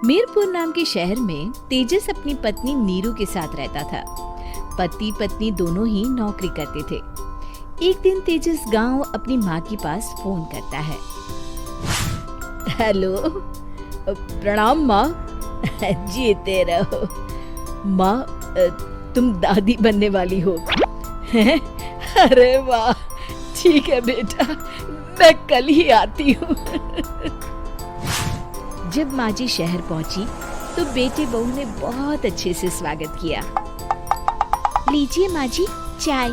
मीरपुर नाम के शहर में तेजस अपनी पत्नी नीरू के साथ रहता था। पति पत्नी दोनों ही नौकरी करते थे। एक दिन तेजस गांव अपनी माँ के पास फोन करता है। हेलो, प्रणाम माँ। जीते रहो माँ, तुम दादी बनने वाली हो। अरे वाह, ठीक है बेटा, मैं कल ही आती हूँ। जब माँ जी शहर पहुंची तो बेटे बहू ने बहुत अच्छे से स्वागत किया। लीजिए माँ जी, चाय।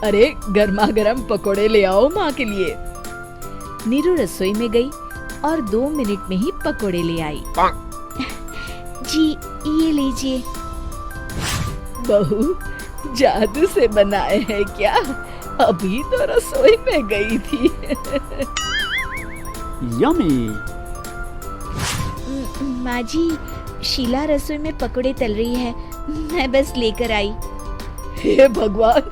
अरे गर्मा गर्म पकोड़े ले आओ माँ के लिए। नीरू रसोई में गई और 2 मिनट में ही पकोड़े ले आई। जी ये लीजिए। बहू, जादू से बनाए हैं क्या? अभी तो रसोई में गई थी। यम्मी। माँ जी, शीला रसोई में पकोड़े तल रही है, मैं बस लेकर आई। हे भगवान,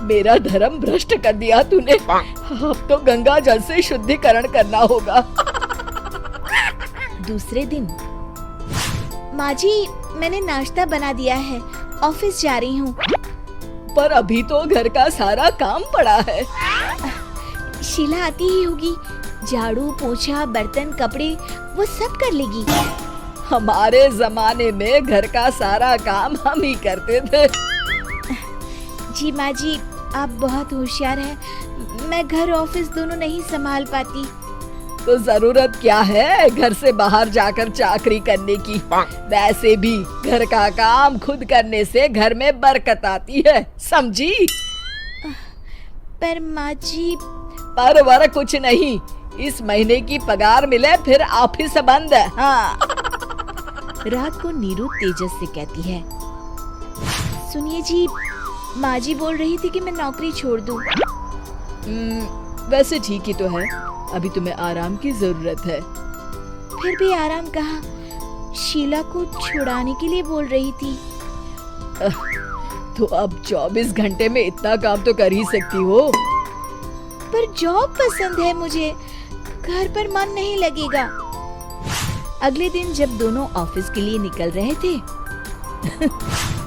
मेरा धर्म भ्रष्ट कर दिया तूने। अब तो गंगा जल से शुद्धिकरण करना होगा। दूसरे दिन, माँ जी मैंने नाश्ता बना दिया है, ऑफिस जा रही हूँ। पर अभी तो घर का सारा काम पड़ा है। शीला आती ही होगी, झाड़ू पोछा बर्तन कपड़े वो सब कर लेगी। हमारे जमाने में घर का सारा काम हम ही करते थे। जी माँ जी, आप बहुत होशियार हैं, मैं घर ऑफिस दोनों नहीं संभाल पाती। तो जरूरत क्या है घर से बाहर जाकर चाकरी करने की? वैसे भी घर का काम खुद करने से घर में बरकत आती है, समझी? पर माँ जी। पर वर कुछ नहीं, इस महीने की पगार मिले फिर ऑफिस बंद है। हाँ। रात को नीरू तेजस से कहती है, सुनिए जी, माँ जी बोल रही थी कि मैं नौकरी छोड़ दूं। वैसे ठीक ही तो है, अभी तुम्हें आराम की जरूरत है। फिर भी आराम कहाँ, शीला को छुड़ाने के लिए बोल रही थी। तो अब 24 घंटे में इतना काम तो कर ही सकती हो। पर जॉब पसंद है मुझे, घर पर मन नहीं लगेगा। अगले दिन जब दोनों ऑफिस के लिए निकल रहे थे,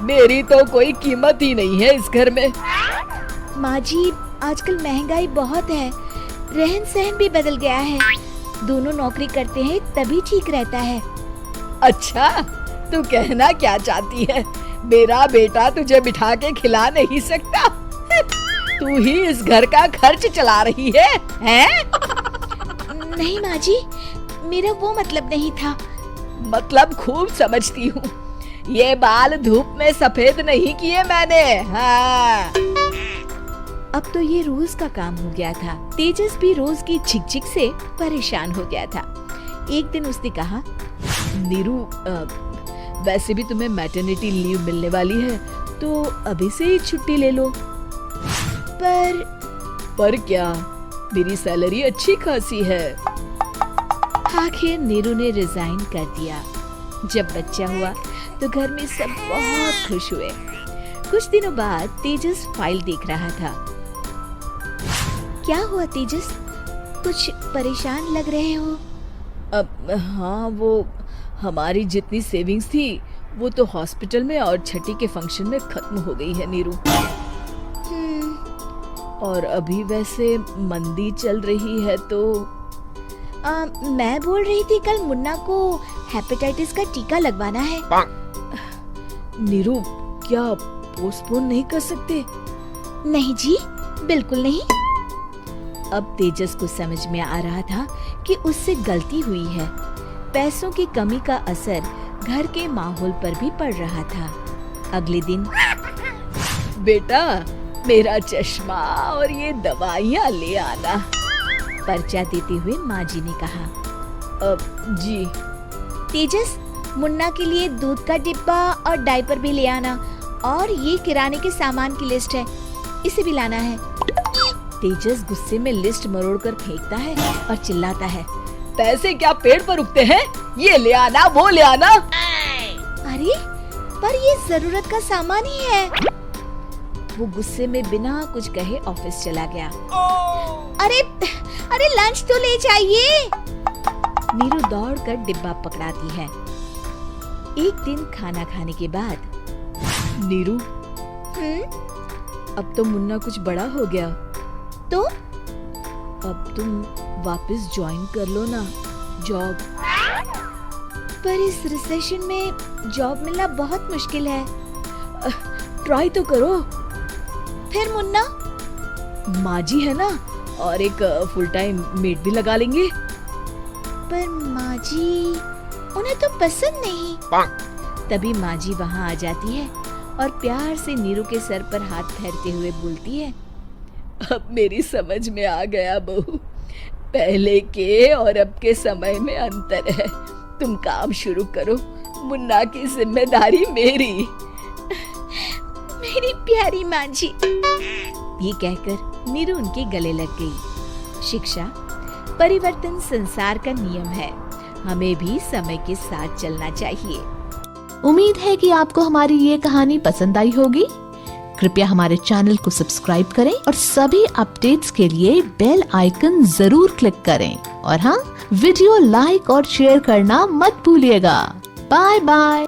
मेरी तो कोई कीमत ही नहीं है इस घर में। माँ जी, आजकल महंगाई बहुत है, रहन सहन भी बदल गया है, दोनों नौकरी करते हैं तभी ठीक रहता है। अच्छा, तू कहना क्या चाहती है? मेरा बेटा तुझे बिठा के खिला नहीं सकता? तू ही इस घर का खर्च चला रही है, हैं? नहीं माँ जी, मेरा वो मतलब नहीं था। मतलब खूब समझती हूँ, ये बाल धूप में सफेद नहीं किए मैंने। हाँ। अब तो ये रोज का काम हो गया था। तेजस भी रोज की झिकझिक से परेशान हो गया था। एक दिन उसने कहा, नीरू, वैसे भी तुम्हें मैटरनिटी लीव मिलने वाली है, तो अभी से ही छुट्टी ले लो। पर क्या, मेरी सैलरी अच्छी खासी है। आखिर नीरू ने रिजाइन कर दिया। जब बच्चा हुआ तो घर में सब बहुत खुश हुए। कुछ दिनों बाद तेजस फाइल देख रहा था। क्या हुआ तेजस, कुछ परेशान लग रहे हो? हाँ, वो हमारी जितनी सेविंग्स थी वो तो हॉस्पिटल में और छठी के फंक्शन में खत्म हो गई है नीरू। और अभी वैसे मंदी चल रही है तो मैं बोल रही थी कल मुन्ना को हेपेटाइटिस का टीका लगवाना है। नीरू, क्या पोस्टपोन नहीं कर सकते? नहीं जी, बिल्कुल नहीं। अब तेजस को समझ में आ रहा था कि उससे गलती हुई है। पैसों की कमी का असर घर के माहौल पर भी पड़ रहा था। अगले दिन, बेटा मेरा चश्मा और ये दवाइयाँ ले आना, पर्चा देते हुए माँ जी ने कहा। जी। तेजस, मुन्ना के लिए दूध का डिब्बा और डायपर भी ले आना, और ये किराने के सामान की लिस्ट है, इसे भी लाना है। तेजस गुस्से में लिस्ट मरोड़ कर फेंकता है और चिल्लाता है, पैसे क्या पेड़ पर उगते हैं? ये ले आना, वो ले आना। अरे पर ये जरूरत का सामान ही है। वो गुस्से में बिना कुछ कहे ऑफिस चला गया। अरे लंच तो ले जाइए। नीरू दौड़कर डिब्बा पकड़ाती है। एक दिन खाना खाने के बाद, नीरू, अब तो मुन्ना कुछ बड़ा हो गया, तो अब तुम वापस ज्वाइन कर लो ना जॉब। पर इस रिसेशन में जॉब मिलना बहुत मुश्किल है। ट्राई तो करो। फिर मुन्ना? माँ जी है ना, और एक फुल टाइम मेड भी लगा लेंगे। पर माँ जी, उन्हें तो पसंद नहीं। तभी माँ जी वहाँ आ जाती है और प्यार से नीरू के सर पर हाथ फेरते हुए बोलती है, अब मेरी समझ में आ गया बहू, पहले के और अब के समय में अंतर है। तुम काम शुरू करो, मुन्ना की जिम्मेदारी मेरी। मेरी प्यारी माँ जी। ये कहकर नीरू उनके गले लग गई। शिक्षा, परिवर्तन संसार का नियम है, हमें भी समय के साथ चलना चाहिए। उम्मीद है कि आपको हमारी ये कहानी पसंद आई होगी। कृपया हमारे चैनल को सब्सक्राइब करें और सभी अपडेट्स के लिए बेल आइकन जरूर क्लिक करें। और हाँ, वीडियो लाइक और शेयर करना मत भूलिएगा। Bye bye.